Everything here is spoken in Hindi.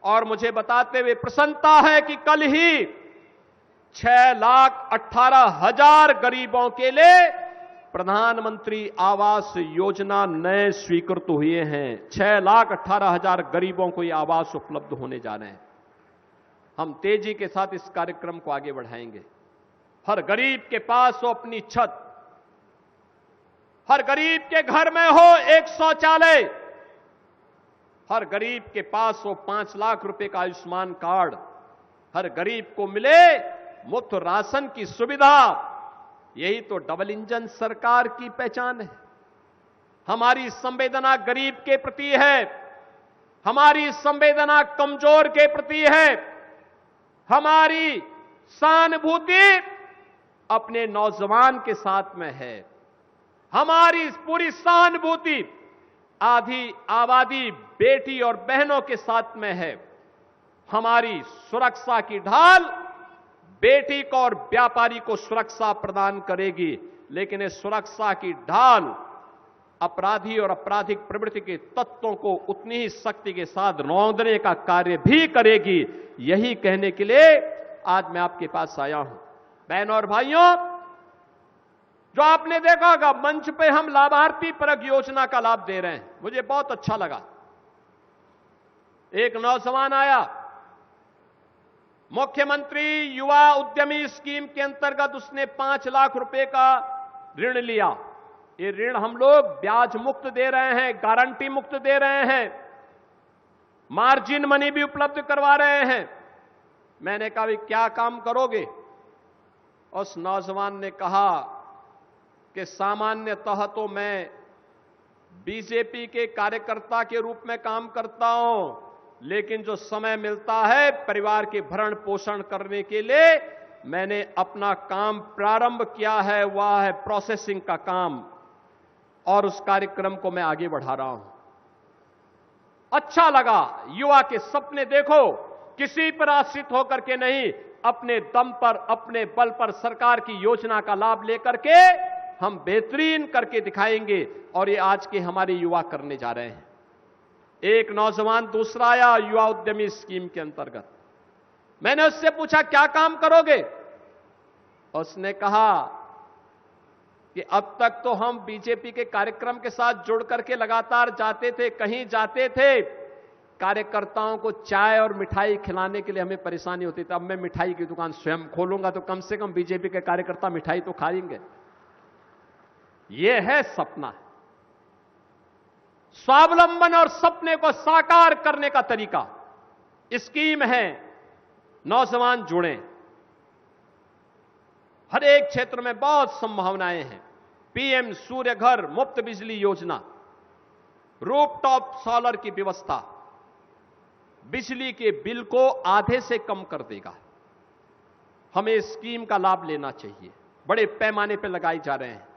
और मुझे बताते हुए प्रसन्नता है कि कल ही 6,18,000 गरीबों के लिए प्रधानमंत्री आवास योजना नए स्वीकृत हुए हैं। 6,18,000 गरीबों को ये आवास उपलब्ध होने जा रहे हैं। हम तेजी के साथ इस कार्यक्रम को आगे बढ़ाएंगे। हर गरीब के पास हो अपनी छत, हर गरीब के घर में हो एक शौचालय, हर गरीब के पास हो 5 लाख रुपए का आयुष्मान कार्ड, हर गरीब को मिले मुफ्त राशन की सुविधा। यही तो डबल इंजन सरकार की पहचान है। हमारी संवेदना गरीब के प्रति है, हमारी संवेदना कमजोर के प्रति है, हमारी सहानुभूति अपने नौजवान के साथ में है, हमारी पूरी सहानुभूति आधी आबादी बेटी और बहनों के साथ में है। हमारी सुरक्षा की ढाल बेटी को और व्यापारी को सुरक्षा प्रदान करेगी, लेकिन इस सुरक्षा की ढाल अपराधी और आपराधिक प्रवृत्ति के तत्वों को उतनी ही शक्ति के साथ रौंदने का कार्य भी करेगी। यही कहने के लिए आज मैं आपके पास आया हूं। बहनों और भाइयों, जो आपने देखा होगा मंच पे हम लाभार्थी परक योजना का लाभ दे रहे हैं, मुझे बहुत अच्छा लगा। एक नौजवान आया, मुख्यमंत्री युवा उद्यमी स्कीम के अंतर्गत उसने 5 लाख रुपए का ऋण लिया। ये ऋण हम लोग ब्याज मुक्त दे रहे हैं, गारंटी मुक्त दे रहे हैं, मार्जिन मनी भी उपलब्ध करवा रहे हैं। मैंने कहा भाई क्या काम करोगे? उस नौजवान ने कहा कि सामान्यतः तो मैं बीजेपी के कार्यकर्ता के रूप में काम करता हूं, लेकिन जो समय मिलता है परिवार के भरण पोषण करने के लिए मैंने अपना काम प्रारंभ किया है, वह है प्रोसेसिंग का काम, और उस कार्यक्रम को मैं आगे बढ़ा रहा हूं। अच्छा लगा। युवा के सपने देखो, किसी पर आश्रित होकर के नहीं, अपने दम पर अपने बल पर सरकार की योजना का लाभ लेकर के हम बेहतरीन करके दिखाएंगे, और ये आज के हमारे युवा करने जा रहे हैं। एक नौजवान दूसरा आया युवा उद्यमी स्कीम के अंतर्गत। मैंने उससे पूछा क्या काम करोगे? उसने कहा कि अब तक तो हम बीजेपी के कार्यक्रम के साथ जुड़ करके लगातार जाते थे, कहीं जाते थे, कार्यकर्ताओं को चाय और मिठाई खिलाने के लिए हमें परेशानी होती थी। अब मैं मिठाई की दुकान स्वयं खोलूंगा तो कम से कम बीजेपी के कार्यकर्ता मिठाई तो खाएंगे। यह है सपना, स्वावलंबन और सपने को साकार करने का तरीका। स्कीम है, नौजवान जुड़े। हर एक क्षेत्र में बहुत संभावनाएं हैं। पीएम सूर्य घर मुफ्त बिजली योजना, रूफटॉप सोलर की व्यवस्था बिजली के बिल को आधे से कम कर देगा। हमें स्कीम का लाभ लेना चाहिए। बड़े पैमाने पर लगाए जा रहे हैं।